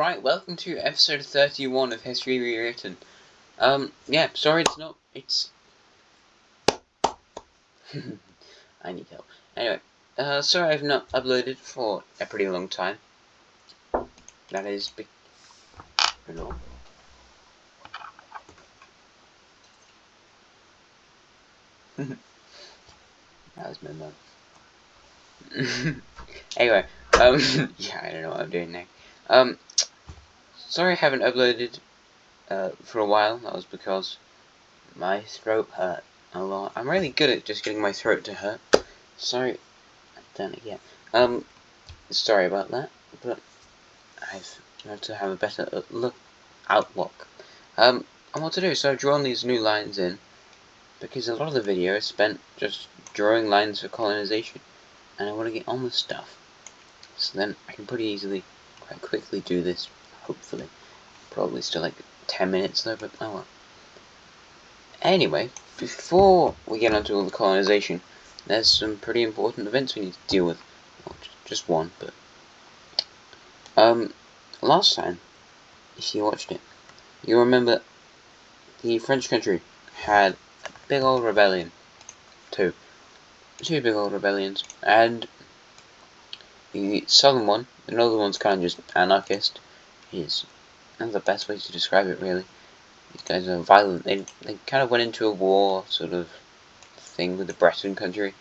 Alright, welcome to episode 31 of History Rewritten. Yeah, sorry it's I need help. Anyway, sorry I've not uploaded for a pretty long time. That is hello. That was my mum. Anyway, yeah, I don't know what I'm doing now. Sorry I haven't uploaded, for a while. That was because my throat hurt a lot. I'm really good at just getting my throat to hurt. Sorry, I've done it yet. Sorry about that, but I've learned to have a better outlook on what to do. So I've drawn these new lines in, because a lot of the video is spent just drawing lines for colonization, and I want to get on with stuff. So then I can pretty easily, quite quickly do this, hopefully. Probably still like 10 minutes though, but oh well. Anyway, before we get onto all the colonization, there's some pretty important events we need to deal with. Well, just one, but last time, if you watched it, you remember the French country had a big old rebellion. Two big old rebellions, and the southern one, the northern one's kind of just anarchist. That's the best way to describe it, really. These guys are violent. They kind of went into a war sort of thing with the Breton country,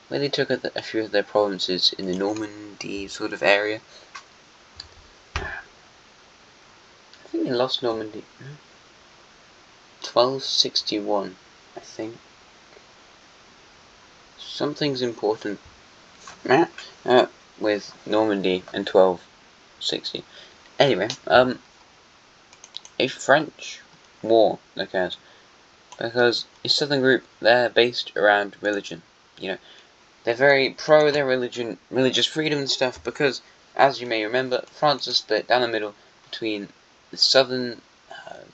where they took a few of their provinces in the Normandy sort of area. I think they lost Normandy. 1261, I think. Something's important with Normandy in 1260. Anyway, a French war occurs because a southern group, they're based around religion. You know, they're very pro their religion, religious freedom and stuff, because, as you may remember, France is split down the middle between the southern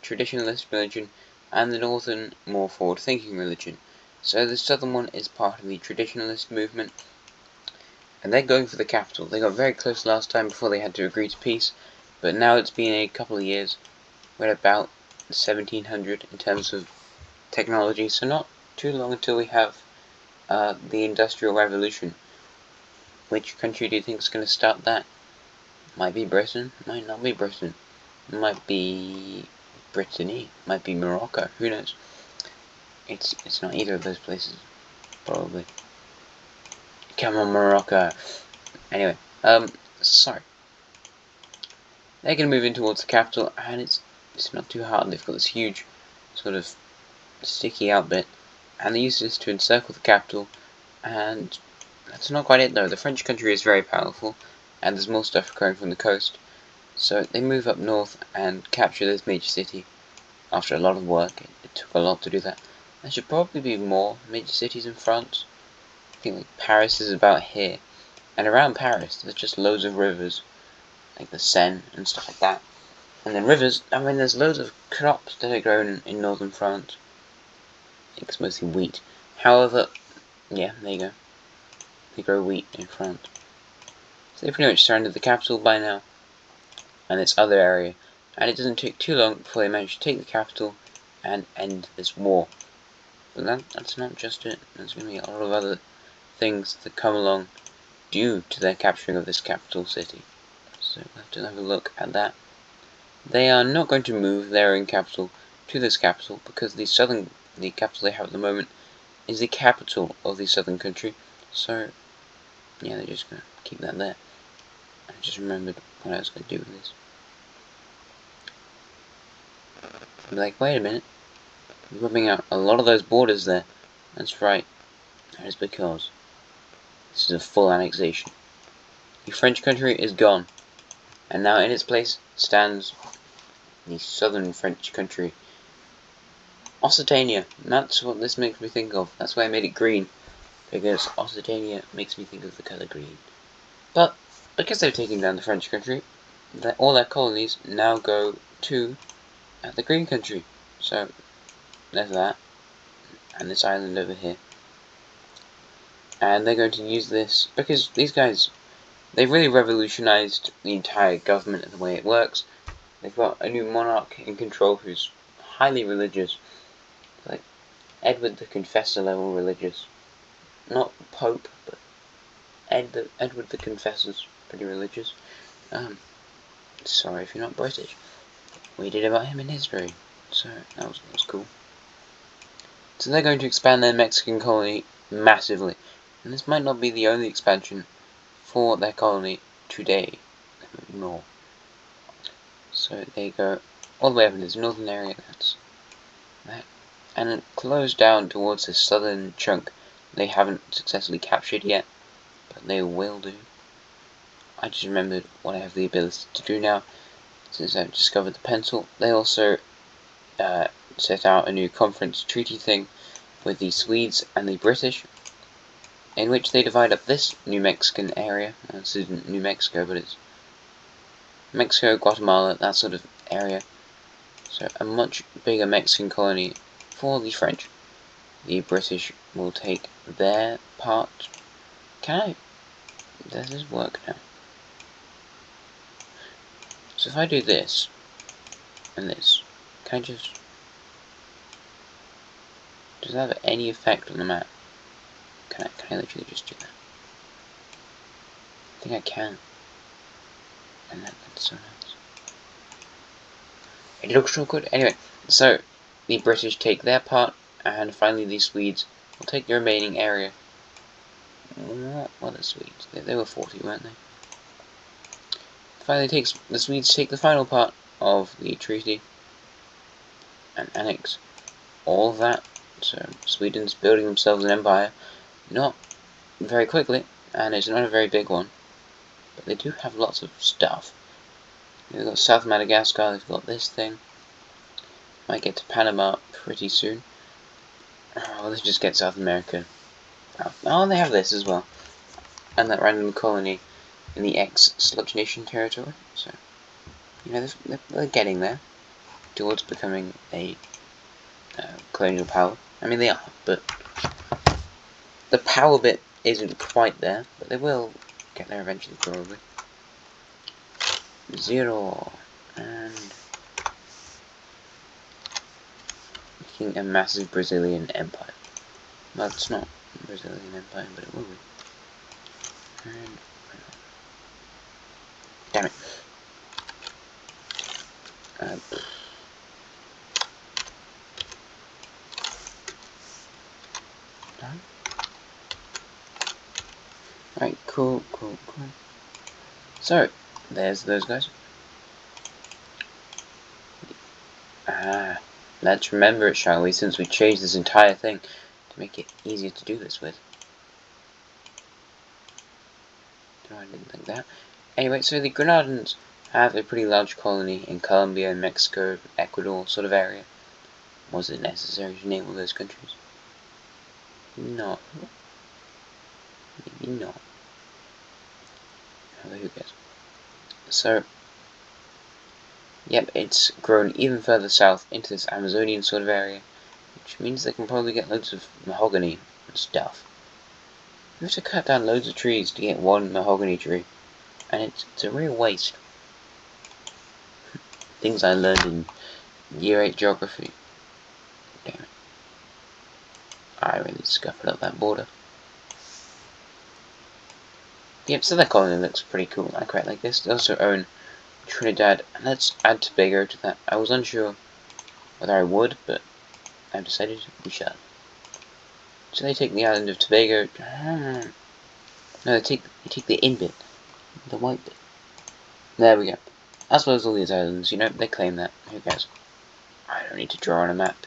traditionalist religion and the northern, more forward-thinking religion. So the southern one is part of the traditionalist movement, and they're going for the capital. They got very close last time before they had to agree to peace, but now it's been a couple of years. We're at about 1700 in terms of technology, so not too long until we have the Industrial Revolution. Which country do you think is going to start that? Might be Britain, might not be Britain. Might be Brittany, might be Morocco, who knows? It's not either of those places, probably. Come on, Morocco. Anyway, sorry. They're gonna move in towards the capital, and it's not too hard. They've got this huge, sort of sticky out bit, and they use this to encircle the capital. And that's not quite it though. The French country is very powerful, and there's more stuff coming from the coast. So they move up north and capture this major city. After a lot of work, it took a lot to do that. There should probably be more major cities in France. I think like Paris is about here, and around Paris there's just loads of rivers, like the Seine and stuff like that. And then rivers, I mean, there's loads of crops that are grown in northern France. I think it's mostly wheat. However, yeah, there you go. They grow wheat in France. So they pretty much surrounded the capital by now, and its other area. And it doesn't take too long before they manage to take the capital and end this war. But that's not just it. There's going to be a lot of other things that come along due to their capturing of this capital city. So we'll have to have a look at that. They are not going to move their own capital to this capital, because the capital they have at the moment is the capital of the southern country. So yeah, they're just going to keep that there. I just remembered what I was going to do with this. I'm like, wait a minute, you're rubbing out a lot of those borders there. That's right, that is because this is a full annexation. The French country is gone, and now in its place stands the southern French country, Occitania. That's what this makes me think of. That's why I made it green, because Occitania makes me think of the colour green. But because they've taken down the French country, all their colonies now go to the green country. So there's that, and this island over here. And they're going to use this because these guys, they've really revolutionized the entire government and the way it works. They've got a new monarch in control who's highly religious, like Edward the Confessor level religious. Not Pope, but Edward the Confessor's pretty religious. Sorry if you're not British. We did about him in history, so that was cool. So they're going to expand their Mexican colony massively, and this might not be the only expansion for their colony today. There may be more. So they go all the way up in this northern area, that's that, and it close down towards the southern chunk they haven't successfully captured yet, but they will do. I just remembered what I have the ability to do now, since I've discovered the pencil. They also set out a new conference treaty thing with the Swedes and the British, in which they divide up this New Mexican area. This isn't New Mexico, but it's Mexico, Guatemala, that sort of area. So a much bigger Mexican colony for the French. The British will take their part. Does this work now? So if I do this, and this, can I just... does that have any effect on the map? Can I literally just do that? I think I can. And that's so nice. It looks so good. Anyway, so the British take their part, and finally the Swedes will take the remaining area. What were the Swedes? They were 40, weren't they? Finally, the Swedes take the final part of the treaty and annex all of that. So Sweden's building themselves an empire, not very quickly, and it's not a very big one, but they do have lots of stuff. They've got South Madagascar, they've got this thing. Might get to Panama pretty soon. Oh, let's just get South America. Oh, they have this as well. And that random colony in the ex-Sludge Nation territory. So, you know, they're getting there towards becoming a colonial power. I mean, they are, but the power bit isn't quite there, but they will get there eventually, probably. 0, and making a massive Brazilian empire. Well, it's not a Brazilian empire, but it will be. And damn it. No? Right, cool. So, there's those guys. Let's remember it, shall we, since we changed this entire thing to make it easier to do this with. No, I didn't think that. Anyway, so the Grenadans have a pretty large colony in Colombia, Mexico, Ecuador sort of area. Was it necessary to name all those countries? No. Maybe not. Who cares? So, yep, it's grown even further south into this Amazonian sort of area, which means they can probably get loads of mahogany and stuff. You have to cut down loads of trees to get one mahogany tree, and it's a real waste. Things I learned in Year 8 Geography. Damn it. I really scuffed up that border. Yep, so that colony looks pretty cool. I quite like this. They also own Trinidad, and let's add Tobago to that. I was unsure whether I would, but I've decided we shall. So they take the island of Tobago. No, they take the in bit, the white bit. There we go. As well as all these islands, you know, they claim that. Who cares? I don't need to draw on a map.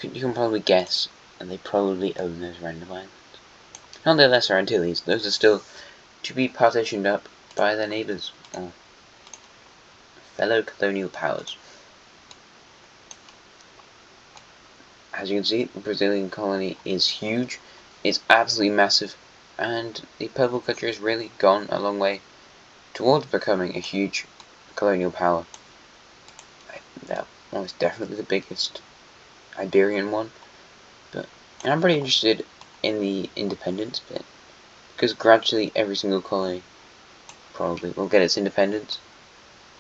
You can probably guess, and they probably own those random islands. Not the Lesser Antilles; those are still to be partitioned up by their neighbours, or fellow colonial powers. As you can see, the Brazilian colony is huge, it's absolutely massive, and the purple country has really gone a long way towards becoming a huge colonial power. They're almost definitely the biggest Iberian one, but I'm pretty interested in the independence bit, because gradually every single colony probably will get its independence.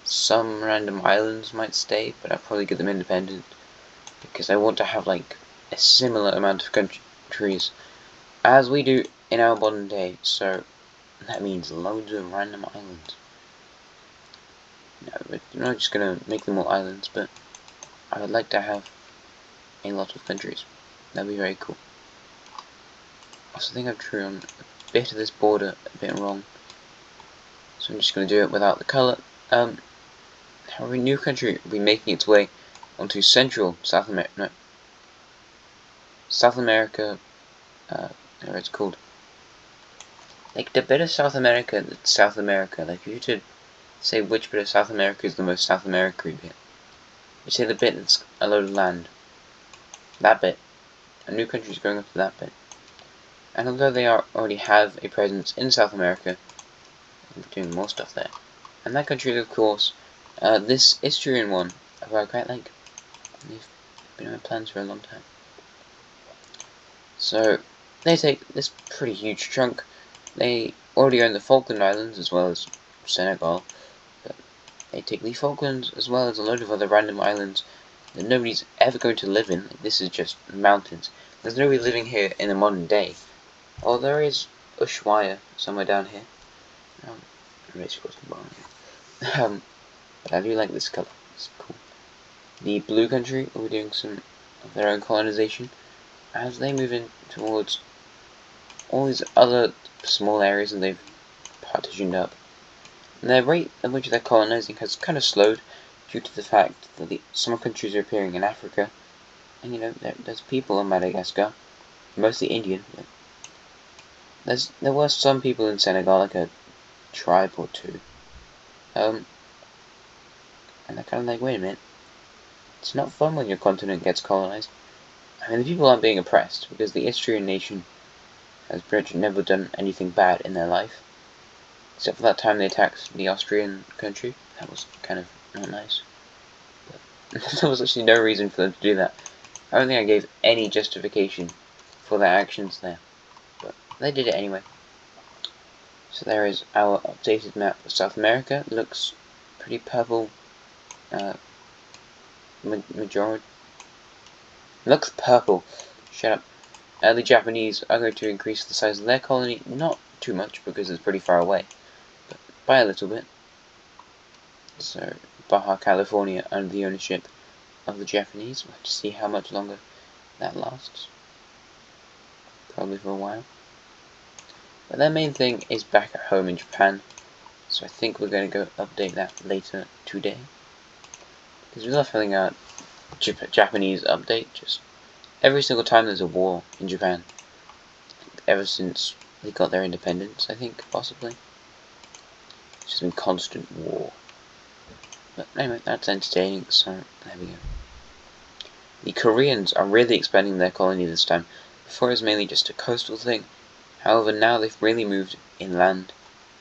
some random islands might stay, but I'll probably get them independent because I want to have like a similar amount of countries as we do in our modern day. So that means loads of random islands. No, we're not just gonna make them all islands, but I would like to have a lot of countries. That'd be very cool. Also, I think I've drawn a bit of this border a bit wrong, so I'm just gonna do it without the color. However, a new country will be making its way onto Central South America. No, South America. Whatever it's called. Like the bit of South America that's South America. Like if you could say which bit of South America is the most South American bit, you say the bit that's a load of land. That bit. A new country is going up to that bit. And although they already have a presence in South America, they're doing more stuff there. And that country is, of course, this Istrian one, who I quite like. They've been in my plans for a long time. So, they take this pretty huge chunk. They already own the Falkland Islands as well as Senegal. But they take the Falklands as well as a load of other random islands that nobody's ever going to live in. Like, this is just mountains. There's nobody living here in the modern day. Oh, there is Ushuaia somewhere down here. But I do like this colour. It's cool. The blue country will be doing some of their own colonization as they move in towards all these other small areas that they've partitioned up. And the rate at which they're colonizing has kind of slowed due to the fact that some countries are appearing in Africa, and you know there's people in Madagascar, mostly Indian. But there were some people in Senegal, like a tribe or two, and they're kind of like, wait a minute, it's not fun when your continent gets colonized. I mean, the people aren't being oppressed because the Istrian nation has pretty much never done anything bad in their life, except for that time they attacked the Austrian country. That was kind of not nice. But there was actually no reason for them to do that. I don't think I gave any justification for their actions there, but they did it anyway. So there is our updated map of South America. It looks pretty purple. Majority looks purple. Shut up. The Japanese are going to increase the size of their colony, not too much because it's pretty far away, but by a little bit. So Baja California under the ownership of the Japanese. We'll have to see how much longer that lasts. Probably for a while. But their main thing is back at home in Japan, so I think we're going to go update that later today. Because we love filling out Japanese update, just every single time there's a war in Japan. Ever since they got their independence, I think, possibly. It's just been constant war. But anyway, that's entertaining, so there we go. The Koreans are really expanding their colony this time. Before it was mainly just a coastal thing. However, now they've really moved inland,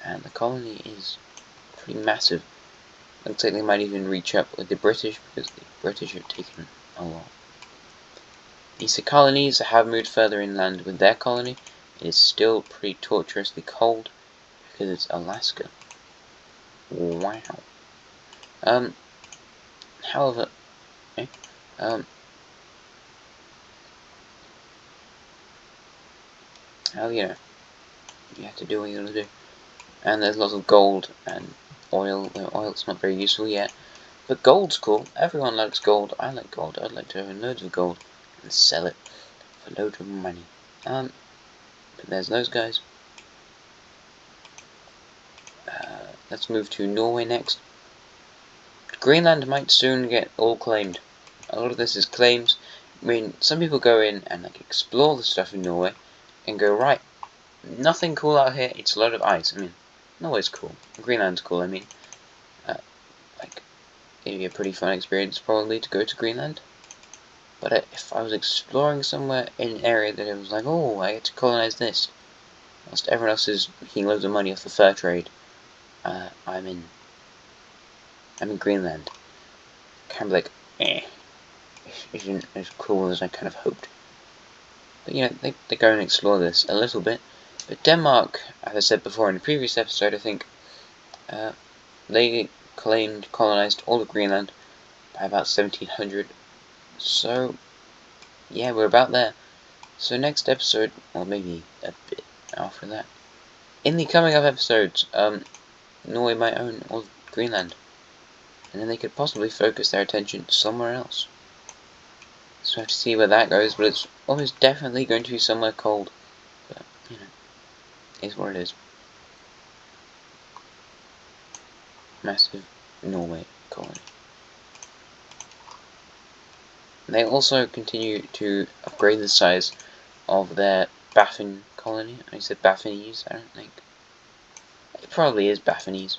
and the colony is pretty massive. Looks like they might even reach up with the British, because the British have taken a lot. The colonies have moved further inland with their colony. It is still pretty torturously cold, because it's Alaska. Wow. However, you have to do what you gotta do. And there's lots of gold and oil. Oil's not very useful yet, but gold's cool. Everyone likes gold. I like gold. I'd like to own loads of gold and sell it for loads of money. But there's those guys. Let's move to Norway next. Greenland might soon get all claimed. A lot of this is claims. I mean, some people go in and like explore the stuff in Norway and go, right, nothing cool out here, it's a lot of ice. I mean, Norway's cool. Greenland's cool, I mean. Like, it'd be a pretty fun experience probably to go to Greenland. But if I was exploring somewhere in an area that it was like, oh, I get to colonize this, whilst everyone else is making loads of money off the fur trade, I'm in Greenland. Kind of like, it isn't as cool as I kind of hoped. But you know, they go and explore this a little bit. But Denmark, as I said before in the previous episode, I think, they colonized all of Greenland by about 1700. So, yeah, we're about there. So next episode, or maybe a bit after that, in the coming up episodes, Norway might own all of Greenland, and then they could possibly focus their attention somewhere else. So I have to see where that goes, but it's almost definitely going to be somewhere cold. But, you know, it's what it is. Massive Norway colony. They also continue to upgrade the size of their Baffin colony. I said Baffinese, I don't think. It probably is Baffinese.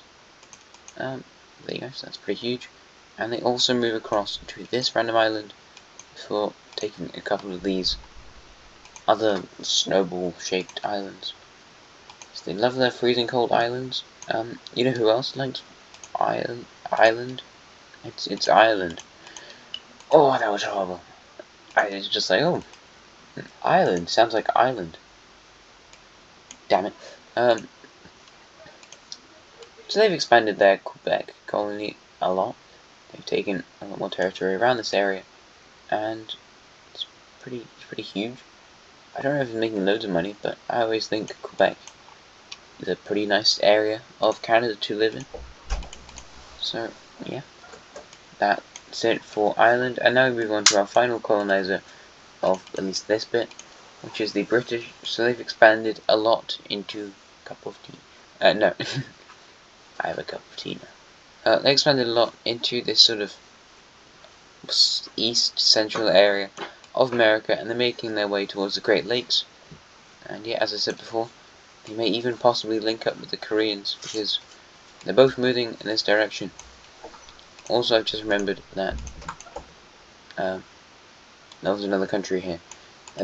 There you go, so that's pretty huge. And they also move across to this random island before taking a couple of these other snowball-shaped islands. So they love their freezing cold islands. You know who else likes island? It's Ireland. Oh, that was horrible. I was just like, oh, island sounds like island. Damn it. So they've expanded their Quebec colony a lot. They've taken a lot more territory around this area, and it's pretty huge. I don't know if it's making loads of money, but I always think Quebec is a pretty nice area of Canada to live in. So yeah, that's it for Ireland, and now we move on to our final colonizer of at least this bit, which is the British. So they've expanded a lot into a cup of tea. No, I have a cup of tea now. They expanded a lot into this sort of east central area of America, and they're making their way towards the Great Lakes. And yeah, as I said before, they may even possibly link up with the Koreans, because they're both moving in this direction. Also, I've just remembered that there was another country here,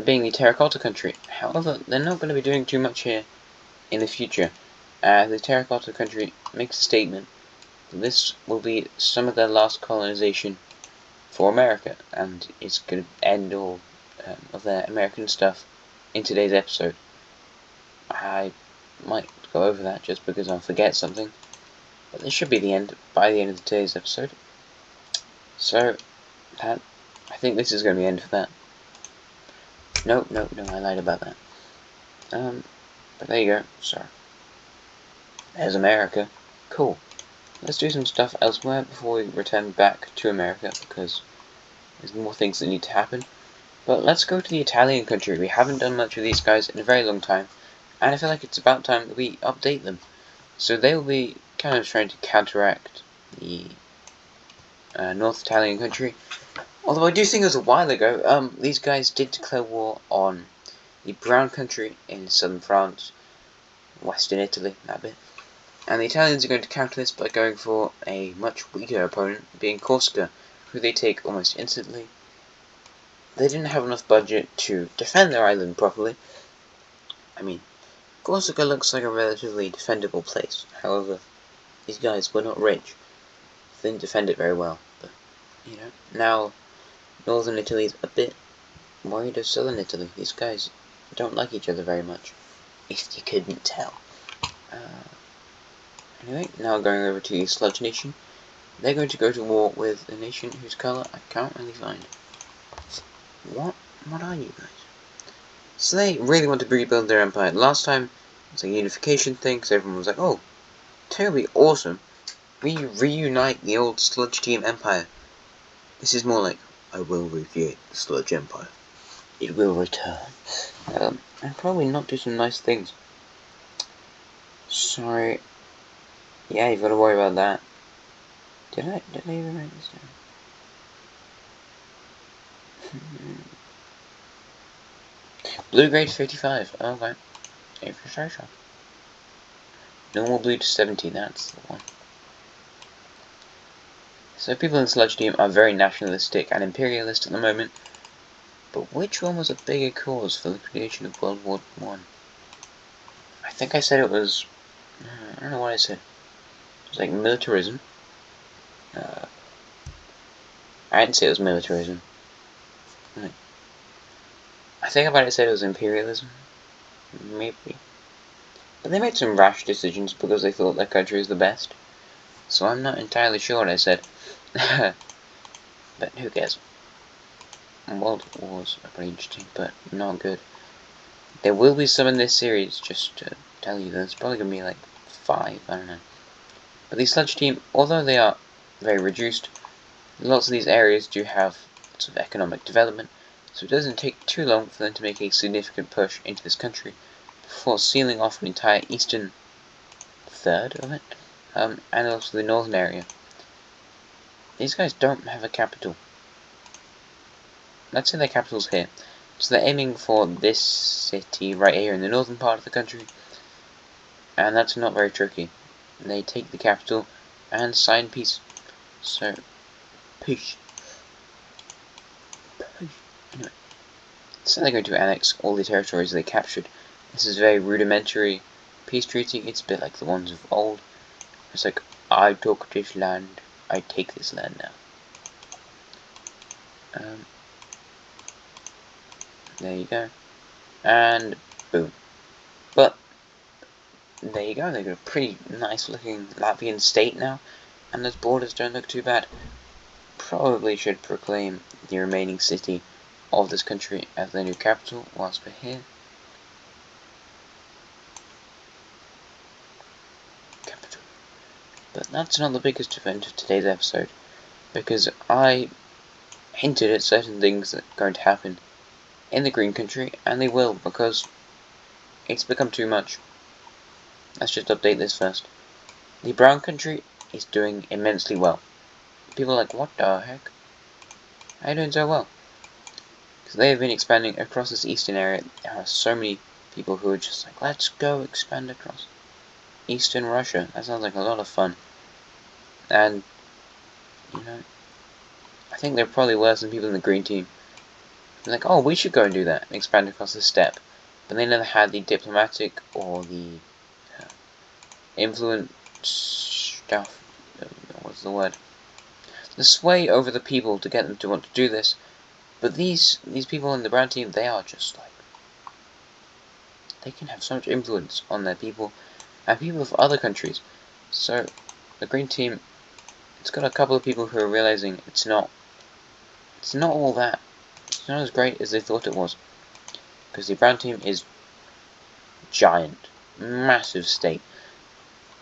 being the terracotta country. However, they're not going to be doing too much here in the future. The terracotta country makes a statement that this will be some of their last colonization for America, and it's going to end all of their American stuff in today's episode. I might go over that just because I'll forget something, but this should be the end by the end of today's episode. So, I think this is going to be the end for that. No, I lied about that. But there you go. So, there's America. Cool. Let's do some stuff elsewhere before we return back to America, because there's more things that need to happen. But let's go to the Italian country. We haven't done much with these guys in a very long time, and I feel like it's about time that we update them. So they will be kind of trying to counteract the North Italian country. Although I do think it was a while ago, these guys did declare war on the Brown country in southern France, western Italy, that bit. And the Italians are going to counter this by going for a much weaker opponent, being Corsica, who they take almost instantly. They didn't have enough budget to defend their island properly. I mean, Corsica looks like a relatively defendable place. However, these guys were not rich. They didn't defend it very well. But, you know, now northern Italy is a bit worried of southern Italy. These guys don't like each other very much, if you couldn't tell. Anyway, now going over to the Sludge Nation. They're going to go to war with a nation whose colour I can't really find. What are you guys? So they really want to rebuild their empire. Last time, it was a unification thing, because everyone was like, oh, totally awesome. We reunite the old Sludge Team Empire. This is more like, I will recreate the Sludge Empire. It will return. And probably not do some nice things. Sorry. Yeah, you've got to worry about that. Did I even write this down? Blue grade 55. Oh, okay. Infrastructure. Normal blue to 70. That's the one. So people in the Sludge Team are very nationalistic and imperialist at the moment. But which one was a bigger cause for the creation of World War I? I think I said it was... I don't know what I said. It was like militarism. I didn't say it was militarism. Right. I think I might have said it was imperialism. Maybe. But they made some rash decisions because they thought their country was the best. so I'm not entirely sure what I said. But who cares? World Wars are pretty interesting, but not good. There will be some in this series, just to tell you. There's probably going to be like 5, I don't know. But the sludge team, although they are very reduced, lots of these areas do have lots of economic development, so it doesn't take too long for them to make a significant push into this country before sealing off an entire eastern third of it, and also the northern area. These guys don't have a capital. Let's say their capital's here. So they're aiming for this city right here in the northern part of the country, and that's not very tricky. They take the capital and sign peace. So, peace. Anyway, so they're going to annex all the territories they captured. This is very rudimentary peace treaty. It's a bit like the ones of old. It's like, I took this land, I take this land now. There you go. And boom. But there you go, they've got a pretty nice looking Latvian state now, and those borders don't look too bad. Probably should proclaim the remaining city of this country as their new capital whilst we're here. Capital. But that's not the biggest event of today's episode, because I hinted at certain things that are going to happen in the green country, and they will, because it's become too much. Let's just update this first. The brown country is doing immensely well. People are like, what the heck? How are you doing so well? Because they have been expanding across this eastern area. There are so many people who are just like, let's go expand across eastern Russia. That sounds like a lot of fun. And, you know, I think there probably were some people in the green team like, oh, we should go and do that, and expand across the steppe. But they never had the diplomatic or the influence stuff. What's the word? The sway over the people to get them to want to do this. But these people in the brown team, they are just like, they can have so much influence on their people and people of other countries. So the green team, it's got a couple of people who are realizing it's not all that. It's not as great as they thought it was. Because the brown team is giant, massive state.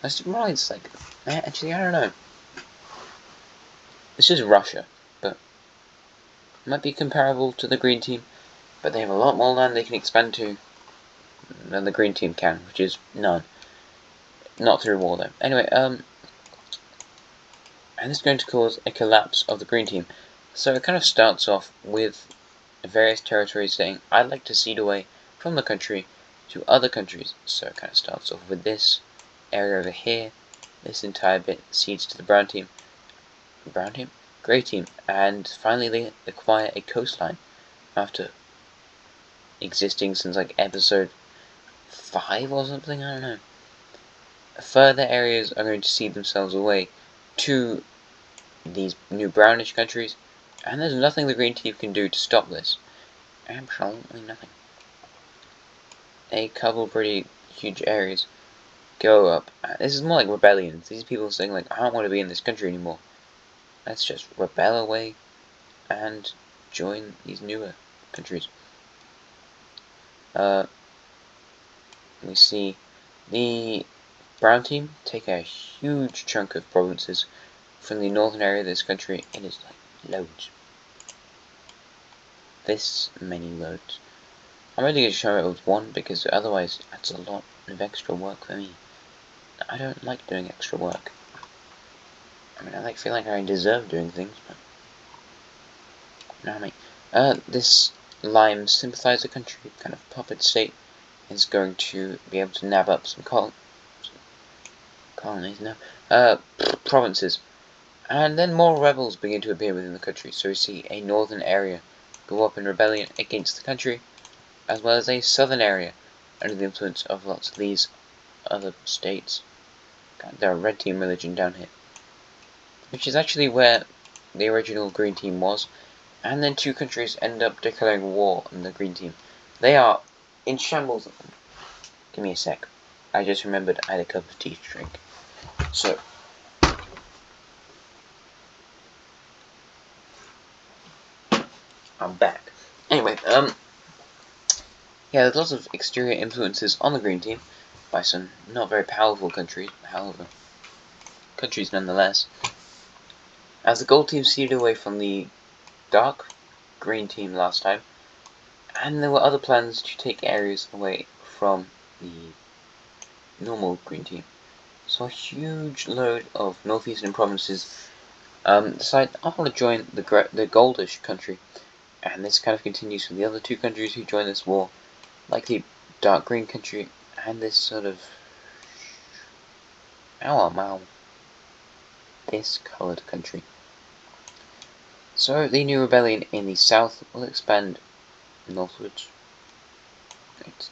It's like, actually, I don't know. This is Russia, but it might be comparable to the green team, but they have a lot more land they can expand to than the green team can, which is none. Not through war, though. Anyway, and this is going to cause a collapse of the green team. So it kind of starts off with various territories saying, I'd like to cede away from the country to other countries. So it kind of starts off with this area over here. This entire bit cedes to the brown team. Brown team? Grey team. And finally they acquire a coastline after existing since like episode 5 or something, I don't know. Further areas are going to cede themselves away to these new brownish countries, and there's nothing the green team can do to stop this. Absolutely nothing. A couple pretty huge areas go up. This is more like rebellions. These people are saying like, I don't want to be in this country anymore. Let's just rebel away and join these newer countries. We see the brown team take a huge chunk of provinces from the northern area of this country. It is like loads. This many loads. I'm only going to show it with one because otherwise that's a lot of extra work for me. I don't like doing extra work. I mean, I feel like I deserve doing things, but you know what I mean. This lime sympathizer country, kind of puppet state, is going to be able to nab up some colonies, no, provinces. And then more rebels begin to appear within the country, so we see a northern area go up in rebellion against the country, as well as a southern area under the influence of lots of these other states. There are red team religion down here, which is actually where the original green team was, and then two countries end up declaring war on the green team. They are in shambles. Give me a sec. I just remembered I had a cup of tea to drink. So, I'm back. Anyway, yeah, there's lots of exterior influences on the Green Team by some not very powerful countries, however, countries nonetheless. As the Gold Team ceded away from the Dark Green Team last time, and there were other plans to take areas away from the normal Green Team. So a huge load of northeastern provinces decide, I want to join the Goldish country, and this kind of continues for the other two countries who join this war, like the Dark Green country and this sort of this coloured country. So the new rebellion in the south will expand northwards.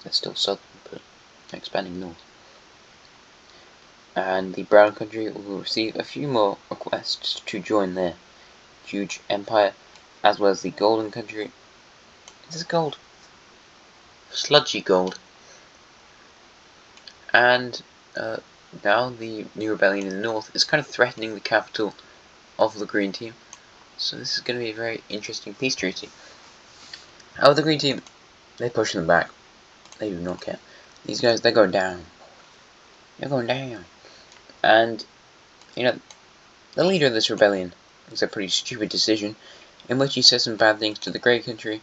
They're still southern, but expanding north. And the brown country will receive a few more requests to join their huge empire, as well as the golden country. Is this gold? Sludgy gold. And now the new rebellion in the north is kind of threatening the capital of the Green Team. So this is going to be a very interesting peace treaty. However, the Green Team, they push them back. They do not care. These guys, they're going down. They're going down. And, you know, the leader of this rebellion makes a pretty stupid decision in which he says some bad things to the Grey Country.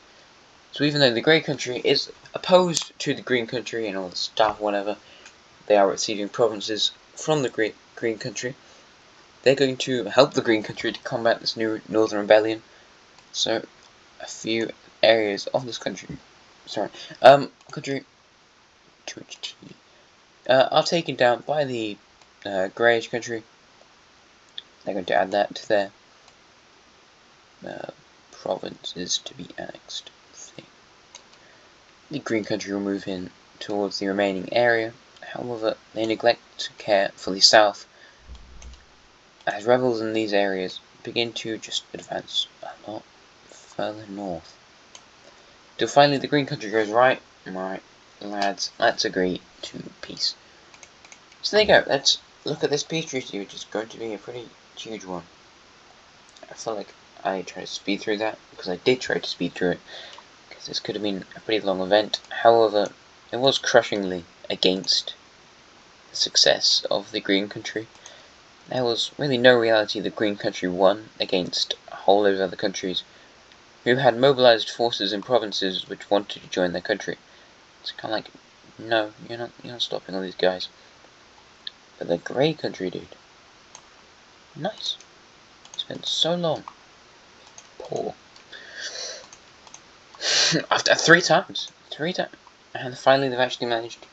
So even though the Grey Country is opposed to the Green Country and all the stuff, whatever, they are receiving provinces from the Green Country. They're going to help the Green Country to combat this new Northern Rebellion. So, a few areas of this country, country, are taken down by the Greyish country. They're going to add that to their provinces to be annexed thing. The Green country will move in towards the remaining area. However, they neglect to care for the south, as rebels in these areas begin to just advance a lot further north. Till finally the Green country goes, right, lads, let's agree to peace. So there you go, let's look at this peace treaty, which is going to be a pretty huge one. I feel like I tried to speed through that, because I did try to speed through it, because this could have been a pretty long event. However, it was crushingly against the success of the Green country. There was really no reality the Green country won against a whole load of other countries who had mobilized forces in provinces which wanted to join their country. It's kind of like, no, you're not stopping all these guys. But the Grey country, dude, nice. Spent so long. Poor. After three times, and finally they've actually managed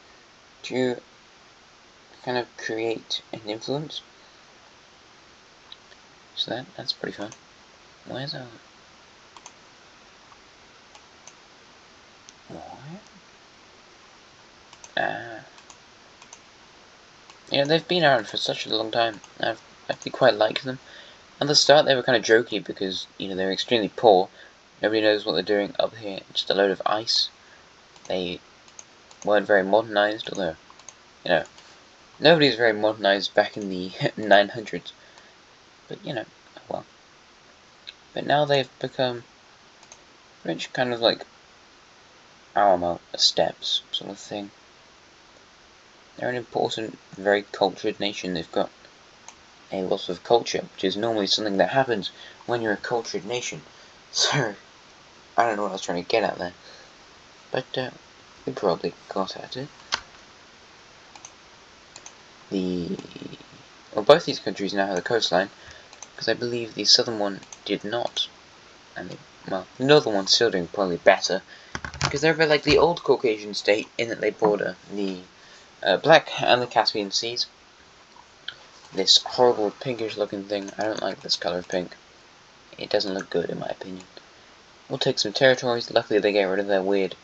to kind of create an influence. So that's pretty fun. Where's our... Yeah, they've been around for such a long time. I've actually quite liked them. At the start they were kind of jokey because, you know, they're extremely poor. Nobody knows what they're doing up here. Just a load of ice. They weren't very modernized, although, you know, nobody was very modernized back in the 900s. But, you know, oh well. But now they've become rich, kind of like, I don't know, a steps sort of thing. They're an important, very cultured nation. They've got a lot of culture, which is normally something that happens when you're a cultured nation. So, I don't know what I was trying to get at there. But, we probably got at it. Well, both these countries now have a coastline, because I believe the southern one did not. And, well, the northern one's still doing probably better, because they're a bit like the old Caucasian state, in that they border the Black and the Caspian Seas. This horrible pinkish looking thing, I don't like this colour of pink. It doesn't look good in my opinion. We'll take some territories, luckily they get rid of their weird,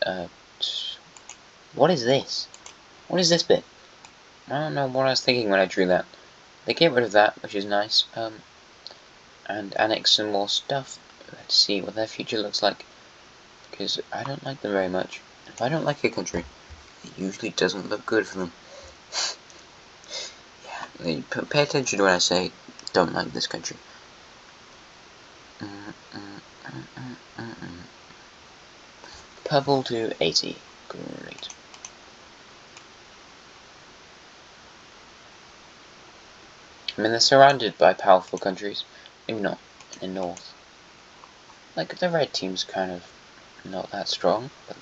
what is this? What is this bit? I don't know what I was thinking when I drew that. They get rid of that, which is nice, and annex some more stuff. Let's see what their future looks like, because I don't like them very much. If I don't like a country, it usually doesn't look good for them. Yeah, pay attention to what I say, don't like this country. purple to 80. Great. I mean, they're surrounded by powerful countries. Maybe not in the north. Like, the red team's kind of not that strong, but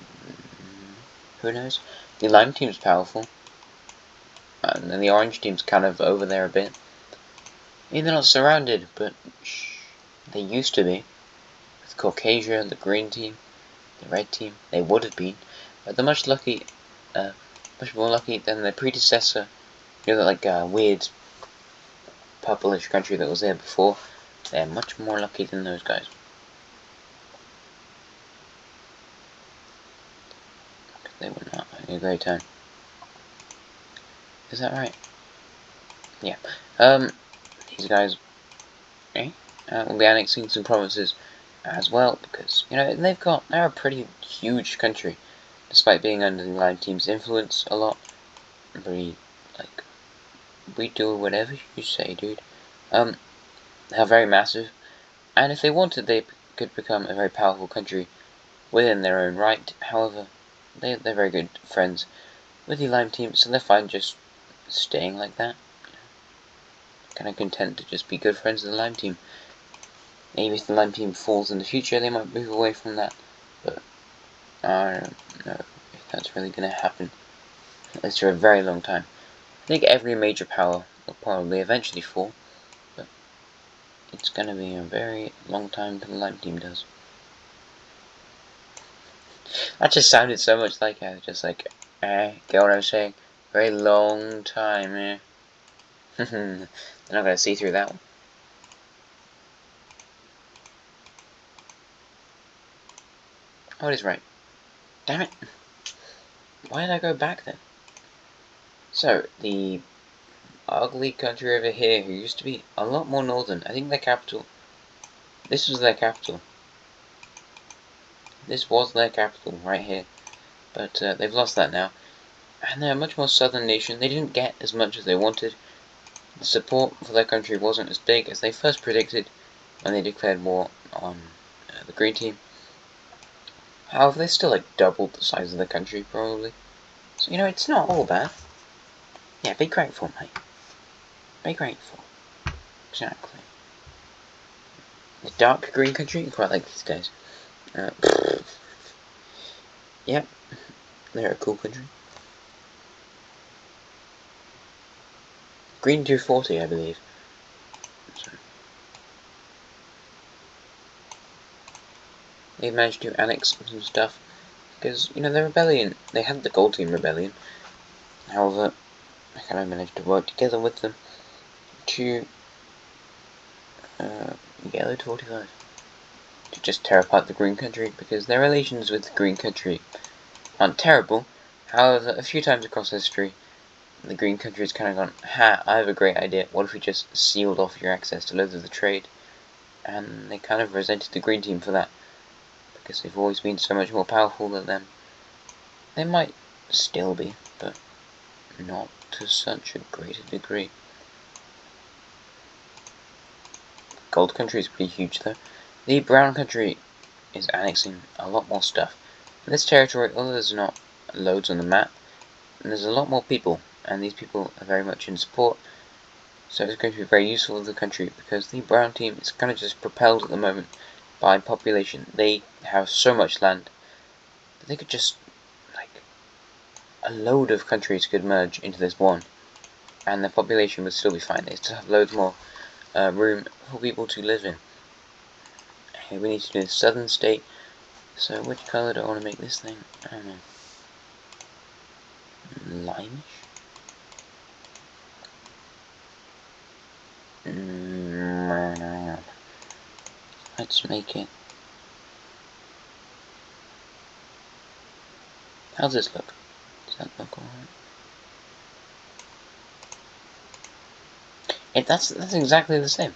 who knows? The lime team's powerful. And then the orange team's kind of over there a bit. I mean, they're not surrounded, but they used to be. With Caucasia, the green team, the red team, they would have been. But they're much more lucky than their predecessor. You know, that like weird purplish country that was there before. They're much more lucky than those guys. They were not having a great time. Is that right? Yeah. These guys, will be annexing some provinces as well, because, you know, they're a pretty huge country, despite being under the lime team's influence a lot. Pretty, like, we do whatever you say, dude. They're very massive, and if they wanted, they could become a very powerful country within their own right. However, they're very good friends with the lime team, so they're fine just staying like that. Kind of content to just be good friends with the lime team. Maybe if the lime team falls in the future, they might move away from that, but I don't know if that's really going to happen. At least for a very long time. I think every major power will probably eventually fall, but it's going to be a very long time till the lime team does. That just sounded so much like I was just like, get what I'm saying? Very long time, eh? They're not going to see through that one. Oh, it is right. Damn it. Why did I go back then? So, the ugly country over here, who used to be a lot more northern. I think their capital. This was their capital. This was their capital, right here. But they've lost that now. And they're a much more southern nation. They didn't get as much as they wanted. The support for their country wasn't as big as they first predicted when they declared war on the Green Team. However, they still like doubled the size of the country, probably. So, you know, it's not all bad. Yeah, be grateful, mate. Be grateful. Exactly. The dark green country? I quite like these guys. Yep. They're a cool country. Green 240, I believe. So, they managed to annex some stuff. Because, you know, the rebellion, they had the Gold Team rebellion. However, I kind of managed to work together with them to Yellow 45 to just tear apart the Green Country, because their relations with the Green Country aren't terrible. However, a few times across history, the Green Country's kind of gone, ha, I have a great idea, what if we just sealed off your access to loads of the trade? And they kind of resented the Green Team for that, because they've always been so much more powerful than them. They might still be, but not to such a great degree. Gold Country is pretty huge though. The Brown Country is annexing a lot more stuff. In this territory, although there's not loads on the map, there's a lot more people, and these people are very much in support, so it's going to be very useful to the country, because the Brown Team is kind of just propelled at the moment by population. They have so much land that they could just, like, a load of countries could merge into this one, and the population would still be fine. They still have loads more room for people to live in. Okay, we need to do the southern state. So which colour do I want to make this thing? I don't know. Limeish? Let's make it. How's this look? Does that look alright? That's exactly the same.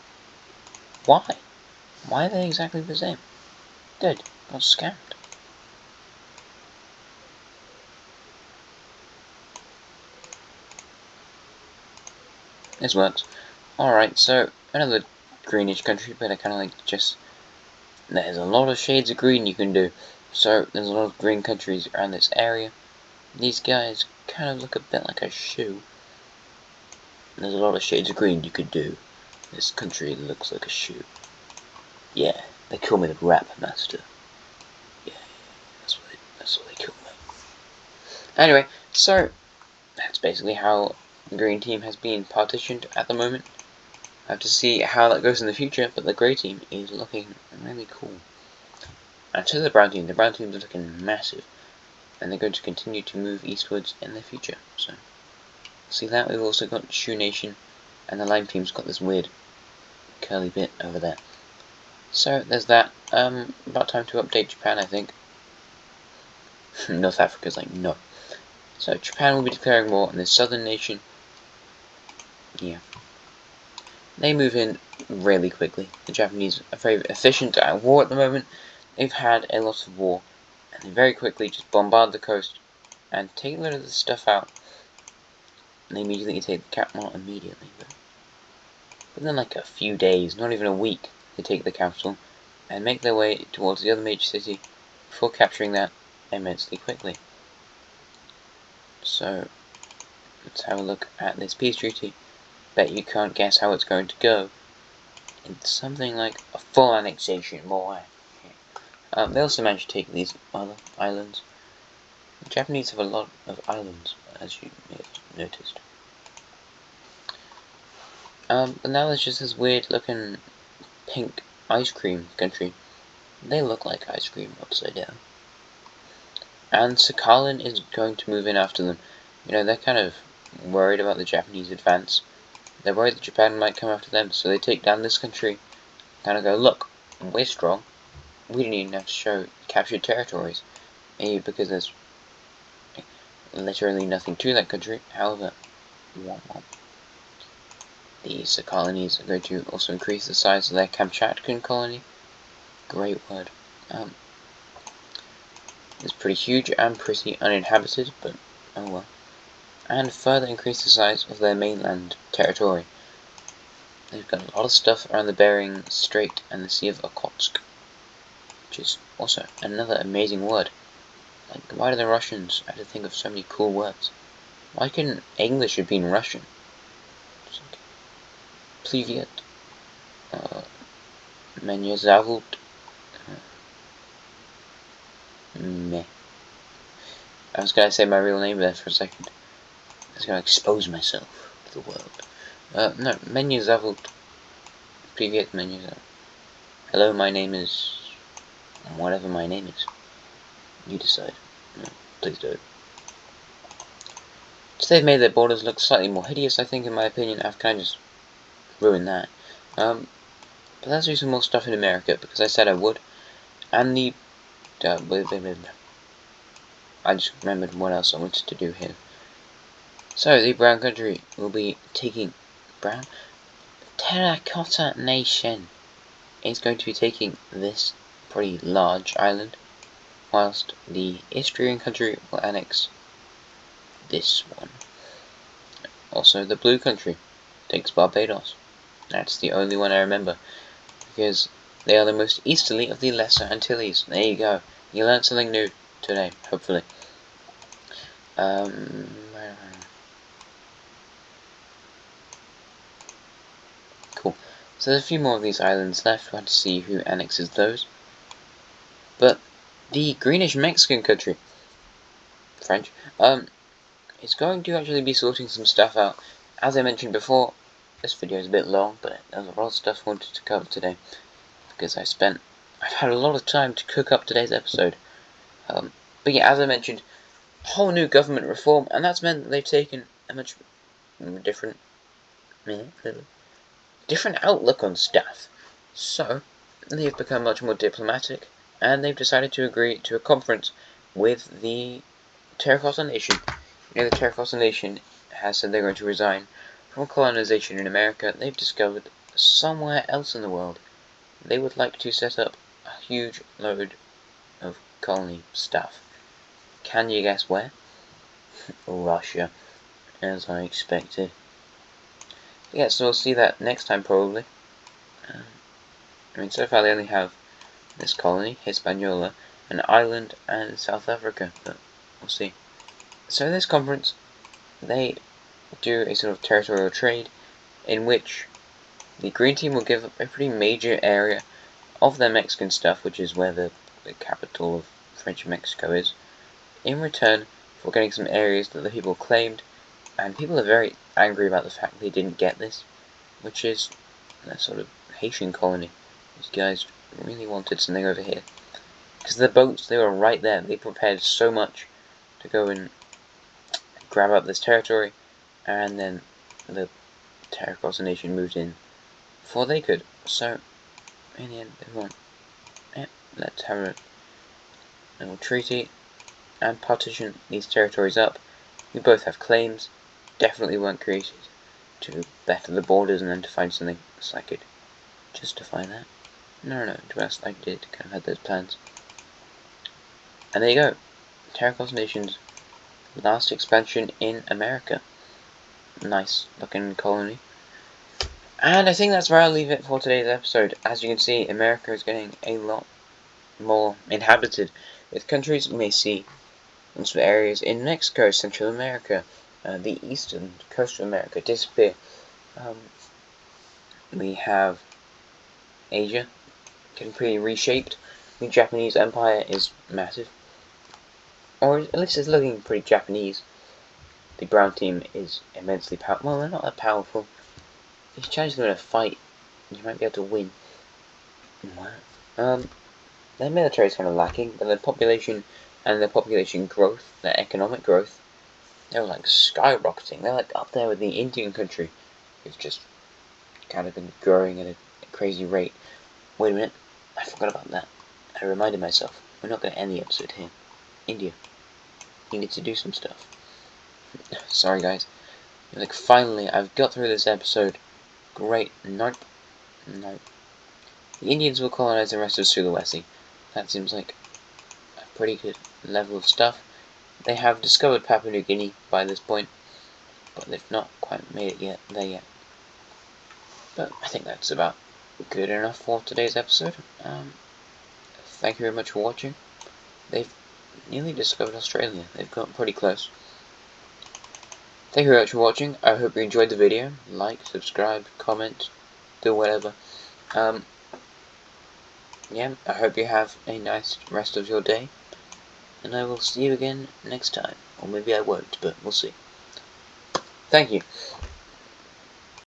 Why? Why are they exactly the same? Good. Got scammed. This works. Alright, so another greenish country, but I kind of like just... There's a lot of shades of green you can do. So there's a lot of green countries around this area. These guys kind of look a bit like a shoe. There's a lot of shades of green you could do. This country looks like a shoe. Yeah, they call me the rap master. Yeah, that's what they call me. Anyway, so that's basically how the green team has been partitioned at the moment. I have to see how that goes in the future, but the grey team is looking really cool. And so the brown team is looking massive, and they're going to continue to move eastwards in the future. So see that. We've also got Shoe Nation, and the lime team's got this weird curly bit over there. So there's that. About time to update Japan, I think. North Africa's like, no. So Japan will be declaring war on this southern nation. Yeah. They move in really quickly. The Japanese are very efficient at war at the moment. They've had a lot of war, and they very quickly just bombard the coast and take a lot of the stuff out. And they immediately take the capital immediately. But within like a few days, not even a week, they take the capital and make their way towards the other major city before capturing that immensely quickly. So let's have a look at this peace treaty. Bet you can't guess how it's going to go. It's something like a full annexation, boy. They also managed to take these other islands. The Japanese have a lot of islands, as you may have noticed. But now there's just this weird looking pink ice cream country. They look like ice cream upside down. And Sakhalin is going to move in after them. You know, they're kind of worried about the Japanese advance. They're worried that Japan might come after them, so they take down this country. Kind of go, look, we're strong. We don't even have to show captured territories. Maybe because there's literally nothing to that country. However, these colonies are going to also increase the size of their Kamchatkan colony. Great word. It's pretty huge and pretty uninhabited, but oh well. And further increase the size of their mainland territory. They've got a lot of stuff around the Bering Strait and the Sea of Okhotsk, which is also another amazing word. Like, why do the Russians have to think of so many cool words? Why couldn't English have been Russian? It's like, Plivyet, Menya Zavult, meh. I was gonna say my real name there for a second. I was gonna expose myself to the world. No, Menya Zavult, Plivyet Menya Zavult. Hello, my name is... whatever my name is. You decide. No, please don't. So they've made their borders look slightly more hideous, I think, in my opinion. I've kind of just ruined that. But let's do some more stuff in America, because I said I would. And the... I just remembered what else I wanted to do here. So, the brown country will be taking... brown? Terracotta Nation is going to be taking this pretty large island, whilst the Istrian country will annex this one. Also, the blue country takes Barbados. That's the only one I remember, because they are the most easterly of the Lesser Antilles. There you go. You learned something new today, hopefully. Cool. So there's a few more of these islands left. We'll have to see who annexes those. But the greenish Mexican country, French, is going to actually be sorting some stuff out. As I mentioned before, this video is a bit long, but there's a lot of stuff I wanted to cover today, because I've had a lot of time to cook up today's episode. But yeah, as I mentioned, whole new government reform, and that's meant that they've taken a much different outlook on stuff. So, they've become much more diplomatic, and they've decided to agree to a conference with the Terracotta Nation. You know, the Terracotta Nation has said they're going to resign from colonization in America. They've discovered somewhere else in the world they would like to set up a huge load of colony stuff. Can you guess where? Russia, as I expected. Yeah, so we'll see that next time probably. I mean, so far they only have this colony, Hispaniola, an island, and South Africa, but we'll see. So in this conference, they do a sort of territorial trade in which the green team will give up a pretty major area of their Mexican stuff, which is where the capital of French Mexico is, in return for getting some areas that the people claimed, and people are very angry about the fact they didn't get this, which is a sort of Haitian colony. These guys really wanted something over here. Because the boats, they were right there. They prepared so much to go and grab up this territory, and then the Terracotta Nation moved in before they could. So, in the end, they won. Yeah, let's have a little treaty and partition these territories up. We both have claims. Definitely weren't created to better the borders and then to find something so I could justify that. No, to us I did kind of had those plans. And there you go. Terracotta Nation's last expansion in America. Nice looking colony. And I think that's where I'll leave it for today's episode. As you can see, America is getting a lot more inhabited with countries. We may see some areas in Mexico, Central America, the eastern coast of America disappear. We have Asia getting pretty reshaped. The Japanese Empire is massive, or at least it's looking pretty Japanese. The brown team is immensely powerful. Well, they're not that powerful. If you challenge them in a fight, you might be able to win. Their military is kind of lacking, but their population and their population growth, their economic growth, they're like skyrocketing. They're like up there with the Indian country, who've just kind of been growing at a crazy rate. Wait a minute, I forgot about that. I reminded myself, we're not going to end the episode here. India, you need to do some stuff. Sorry guys. Like, finally, I've got through this episode. Great. Nope. The Indians will colonize the rest of Sulawesi. That seems like a pretty good level of stuff. They have discovered Papua New Guinea by this point, but they've not quite made it there yet. But I think that's about good enough for today's episode. Thank you very much for watching. They've nearly discovered Australia. They've got pretty close. Thank you very much for watching. I hope you enjoyed the video. Like, subscribe, comment, do whatever. Yeah, I hope you have a nice rest of your day. And I will see you again next time. Or maybe I won't, but we'll see. Thank you.